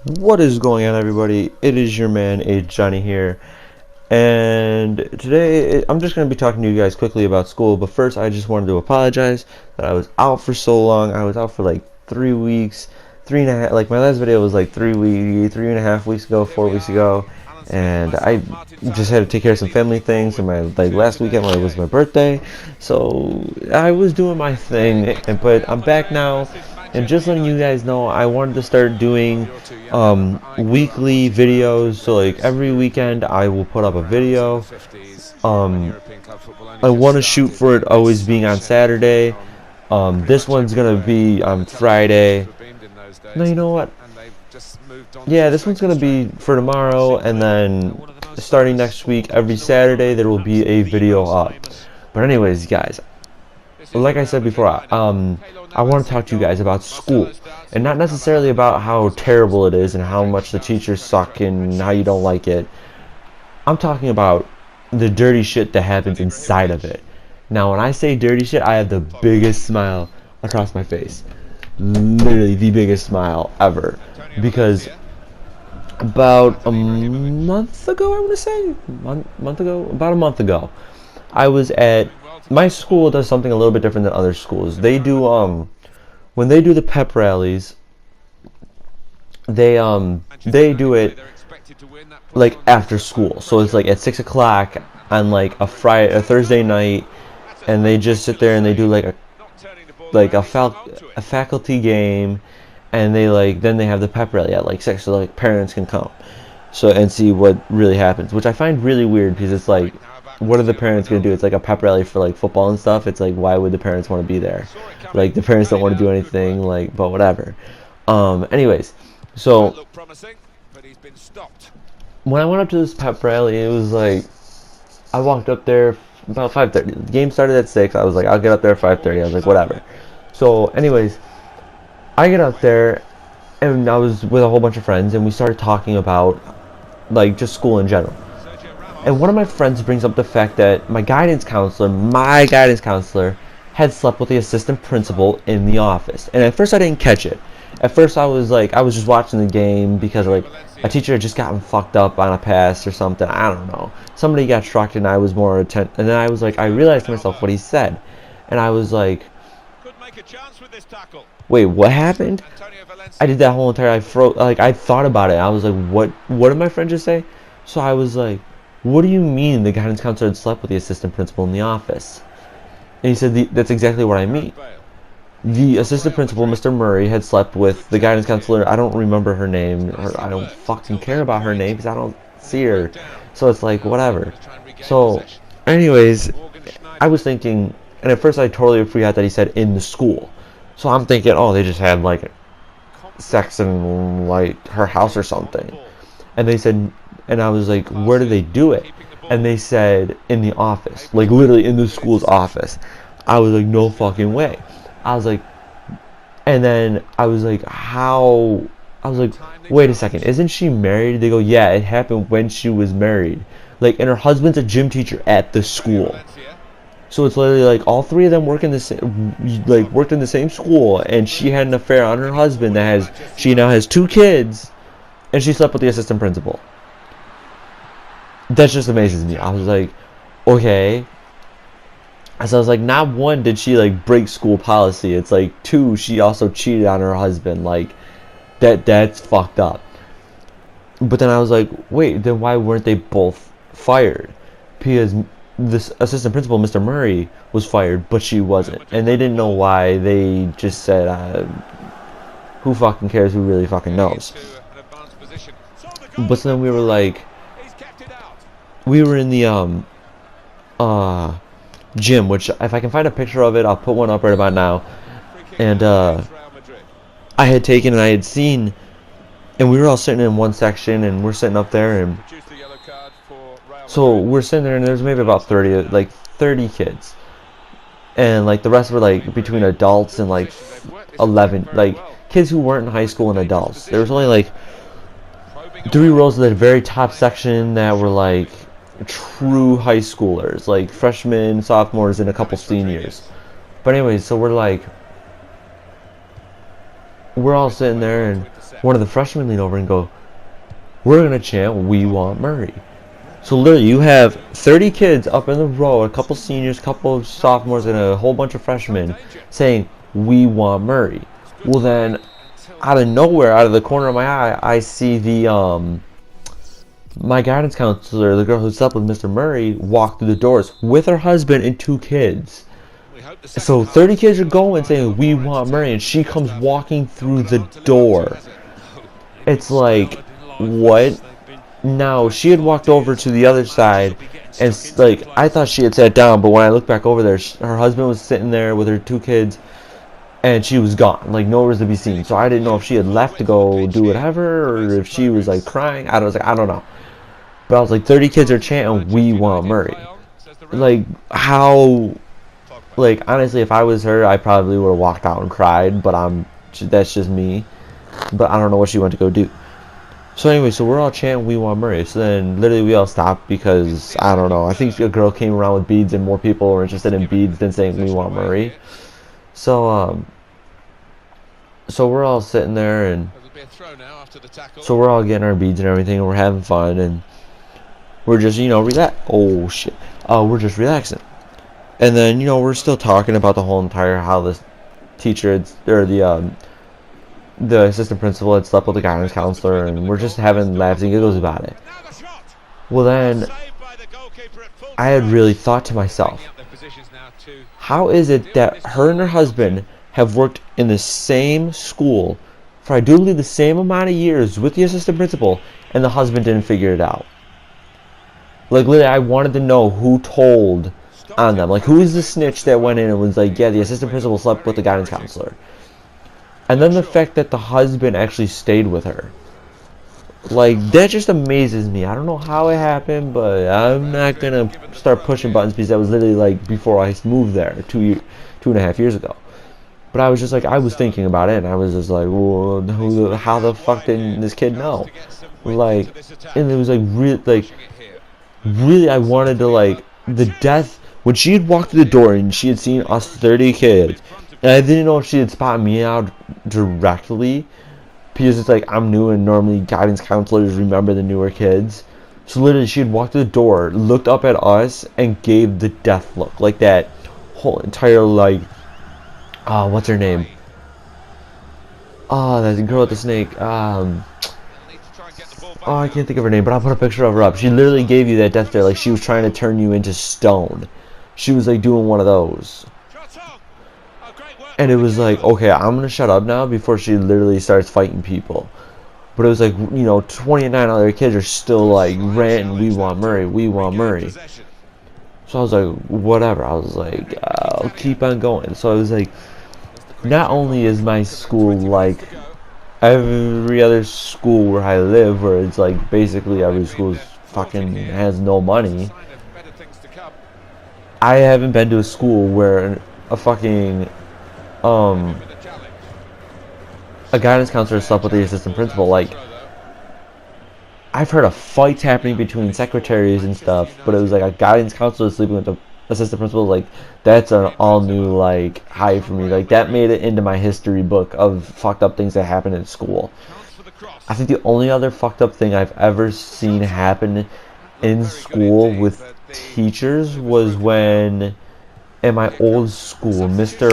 What is going on, everybody? It is your man, Johnny here, and today I'm just going to be talking to you guys quickly about school. But first, I just wanted to apologize that I was out for so long. I was out for like 3 weeks, 3.5. Like my last video was like 3 weeks, 3.5 weeks ago, 4 weeks ago, and I just had to take care of some family things. And my last weekend, when it was my birthday, so I was doing my thing. But I'm back now. And just letting you guys know, I wanted to start doing weekly videos. So like every weekend, I will put up a video. I want to shoot for it always being on Saturday. This one's gonna be on Friday. No, you know what? Yeah, this one's gonna be for tomorrow, and then starting next week, every Saturday there will be a video up. But anyways, guys, like I said before, I want to talk to you guys about school, and not necessarily about how terrible it is and how much the teachers suck and how you don't like it. I'm talking about the dirty shit that happens inside of it. Now, when I say dirty shit, I have the biggest smile across my face. Literally the biggest smile ever. Because about a month ago, I want to say, about a month ago, I was at my school. Does something a little bit different than other schools. They do when they do the pep rallies, they do it like after school. So it's like at 6 o'clock on like a Thursday night, and they just sit there and they do like a faculty game, and then they have the pep rally at like 6, so like parents can come and see what really happens, which I find really weird, because it's like, what are the parents going to do? It's like a pep rally for like football and stuff. It's like, why would the parents want to be there? Like, the parents don't want to do anything, like, but whatever. Anyways, so when I went up to this pep rally, it was like, I walked up there about 5:30. The game started at 6. I was like, I'll get up there at 5:30. I was like, whatever. So anyways, I get up there, and I was with a whole bunch of friends, and we started talking about like just school in general. And one of my friends brings up the fact that my guidance counselor, had slept with the assistant principal in the office. And at first I didn't catch it. At first I was just watching the game because like a teacher had just gotten fucked up on a pass or something. I don't know. Somebody got struck and I was more attentive. And then I realized to myself what he said. And I was like, wait, what happened? I did that whole entire, I thought about it. I was like, what did my friend just say? So I was like, what do you mean the guidance counselor had slept with the assistant principal in the office? And he said, that's exactly what I mean. The assistant principal, Mr. Murray, had slept with the guidance counselor. I don't remember her name. I don't fucking care about her name because I don't see her. So it's like, whatever. So, anyways, I was thinking, and at first I totally forgot that he said in the school. So I'm thinking, oh, they just had like sex in like her house or something. And they said, and I was like, where do they do it? And they said, in the office, like literally in the school's office. I was like, no fucking way. I was like, and then I was like, how? I was like, wait a second, isn't she married? They go, yeah, it happened when she was married. Like, and her husband's a gym teacher at the school. So it's literally like all three of them worked in the same school, and she had an affair on her husband she now has 2 kids, and she slept with the assistant principal. That just amazes me. I was like, okay. So I was like, not one did she like break school policy. It's like 2, she also cheated on her husband. Like that's fucked up. But then I was like, wait, then why weren't they both fired? Because this assistant principal, Mr. Murray, was fired, but she wasn't, and they didn't know why. They just said, who fucking cares? Who really fucking knows? But so then we were in the gym, which if I can find a picture of it, I'll put one up right about now. And I had taken and I had seen, and we were all sitting in one section, and we're sitting up there, and so we're sitting there, and there's maybe about 30 kids, and like the rest were like between adults and like 11, like kids who weren't in high school and adults. There was only like 3 rows of the very top section that were like true high schoolers, like freshmen, sophomores, and a couple seniors. But anyways, so we're we're all sitting there, and one of the freshmen lean over and go, "We're gonna chant, 'We want Murray.'" So literally, you have 30 kids up in the row, a couple seniors, a couple of sophomores, and a whole bunch of freshmen saying, "We want Murray." Well then, out of nowhere, out of the corner of my eye, I see my guidance counselor, the girl who slept with Mr. Murray, walk through the doors with her husband and 2 kids. So 30 kids are going saying, "We want Murray," and she comes walking through the door. It's like, what? Now, she had walked over to the other side, and like, I thought she had sat down, but when I looked back over there, her husband was sitting there with her 2 kids, and she was gone, like nowhere was to be seen. So I didn't know if she had left to go do whatever, or if she was like crying. I don't know. But I was like, 30 kids are chanting, "We want Murray." Like, how? Like, honestly, if I was her, I probably would have walked out and cried. But that's just me. But I don't know what she went to go do. So anyway, so we're all chanting, "We want Murray." So then, literally, we all stopped because I don't know. I think a girl came around with beads, and more people were interested in beads than saying, "We want Murray." So we're all sitting there, and so we're all getting our beads and everything, and we're having fun, and we're just, relax. Oh shit. We're just relaxing, and then we're still talking about the whole entire how this teacher or the assistant principal had slept with the guidance counselor, and we're just having laughs and giggles about it. Well then, I had really thought to myself, how is it that her and her husband have worked in the same school for I do believe the same amount of years with the assistant principal, and the husband didn't figure it out? Like, literally, I wanted to know who told on them. Like, who is the snitch that went in and was like, "Yeah, the assistant principal slept with the guidance counselor." And then the fact that the husband actually stayed with her. Like, that just amazes me. I don't know how it happened, but I'm not going to start pushing buttons because that was literally, like, before I moved there 2.5 years ago. But I was just like, I was thinking about it, and I was just like, well, how the fuck didn't this kid know? Like, and it was like, really, I wanted to, like, the death, when she had walked through the door and she had seen us 30 kids, and I didn't know if she had spotted me out directly, because it's like, I'm new and normally guidance counselors remember the newer kids. So literally, she had walked through the door, looked up at us, and gave the death look. Like that whole entire, like, what's her name? That girl with the snake. I can't think of her name, but I'll put a picture of her up. She literally gave you that death stare, like she was trying to turn you into stone. She was like doing one of those. And it was like, okay, I'm gonna shut up now before she literally starts fighting people. But it was like, 29 other kids are still like ranting, "We want Murray, we want Murray." So I was like, whatever. I was like, I'll keep on going. So I was like, not only is my school like every other school where I live, where it's like basically every school fucking has no money, I haven't been to a school where a fucking a guidance counselor slept with the assistant principal. Like, I've heard of fights happening between secretaries and stuff, but it was like a guidance counselor sleeping with the assistant principal. Like, that's an all new like high for me. Like, that made it into my history book of fucked up things that happened in school. I think the only other fucked up thing I've ever seen happen in school with teachers was when in my old school, Mr.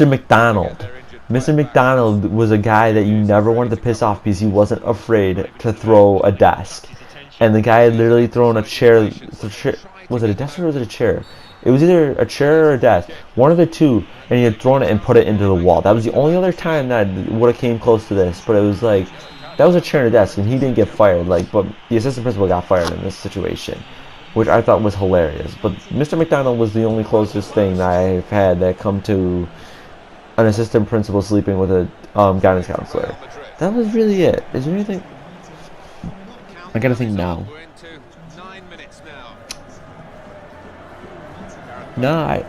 McDonald. Mr. McDonald was a guy that you never wanted to piss off because he wasn't afraid to throw a desk. And the guy had literally thrown a chair. Was it a desk or was it a chair? It was either a chair or a desk. One of the two. And he had thrown it and put it into the wall. That was the only other time that would have came close to this. But it was like, that was a chair and a desk. And he didn't get fired. Like, but the assistant principal got fired in this situation, which I thought was hilarious. But Mr. McDonald was the only closest thing that I've had that come to an assistant principal sleeping with a guidance counselor. That was really it. Is there anything? I gotta think now. No,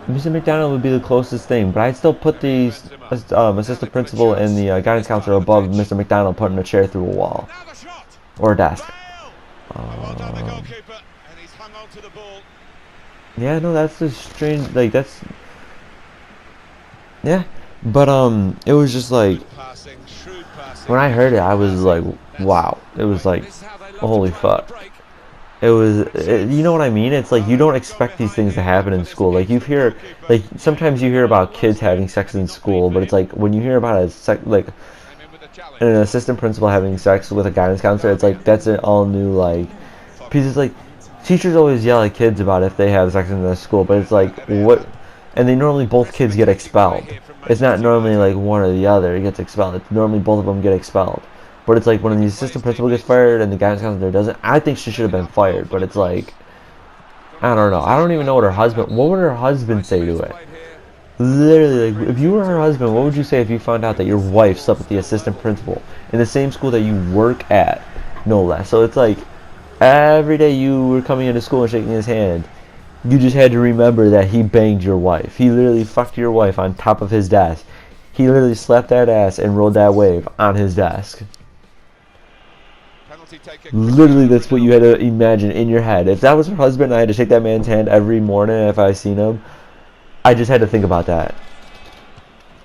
Mr. McDonald would be the closest thing, but I'd still put the assistant principal and the guidance counselor above Mr. McDonald putting a chair through a wall or a desk. Yeah, no, that's a strange. Like, that's. Yeah, but it was just like when I heard it, I was like, wow. It was like, holy fuck. You know what I mean? It's like you don't expect these things to happen in school. Like you hear, like sometimes you hear about kids having sex in school, but it's like when you hear about like an assistant principal having sex with a guidance counselor, it's like that's an all new like because it's like teachers always yell at kids about if they have sex in their school, but it's like what, and they normally both kids get expelled. It's not normally like one or the other gets expelled. It's normally both of them get expelled. But it's like when the assistant principal gets fired and the guidance counselor doesn't. I think she should have been fired, but it's like I don't know. I don't even know what her husband. What would her husband say to it? Literally, like, if you were her husband, what would you say if you found out that your wife slept with the assistant principal in the same school that you work at, no less? So it's like every day you were coming into school and shaking his hand, you just had to remember that he banged your wife. He literally fucked your wife on top of his desk. He literally slapped that ass and rode that wave on his desk. Literally, that's what you had to imagine in your head. If that was her husband, I had to shake that man's hand every morning if I seen him. I just had to think about that.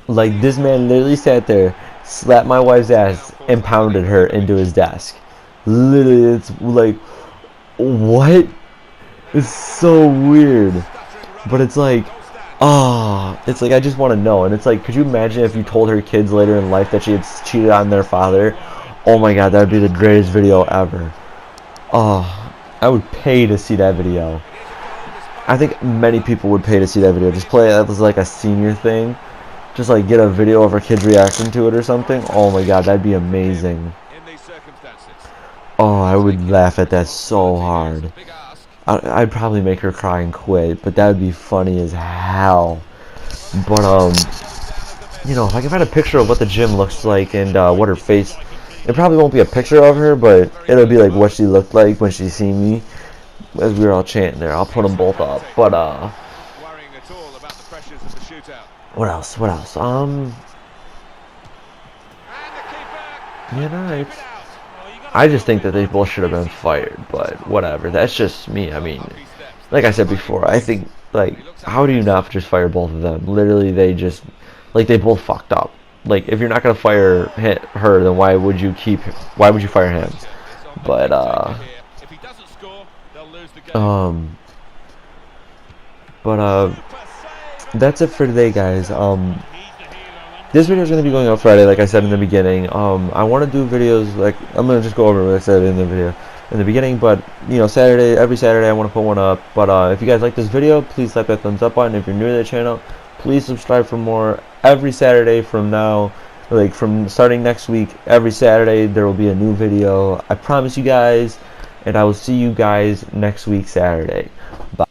Like, this man literally sat there, slapped my wife's ass, and pounded her into his desk. Literally, it's like, what? It's so weird. But it's like, it's like I just want to know. And it's like, could you imagine if you told her kids later in life that she had cheated on their father? Oh my god, that would be the greatest video ever. I would pay to see that video. I think many people would pay to see that video. Just play it as like a senior thing. Just like get a video of our kids reacting to it or something. Oh my god, that'd be amazing. Oh, I would laugh at that so hard. I'd probably make her cry and quit, but that would be funny as hell. But you know, like if I had a picture of what the gym looks like and what her face, it probably won't be a picture of her, but it'll be like what she looked like when she seen me as we were all chanting there. I'll put them both up. But what else? What else? You know, I just think that they both should have been fired, but whatever. That's just me. I mean, like I said before, I think, like, how do you not just fire both of them? Literally, they just, like, they both fucked up. Like, if you're not gonna fire her, then why would you fire him? But, that's it for today, guys. This video is going to be going up Friday, like I said in the beginning. I want to do videos, like, I'm going to just go over what I said in the beginning, but, you know, every Saturday I want to put one up. But, if you guys like this video, please slap that thumbs up button. If you're new to the channel, please subscribe for more. Every Saturday from now, like, from starting next week, every Saturday there will be a new video. I promise you guys, and I will see you guys next week, Saturday. Bye.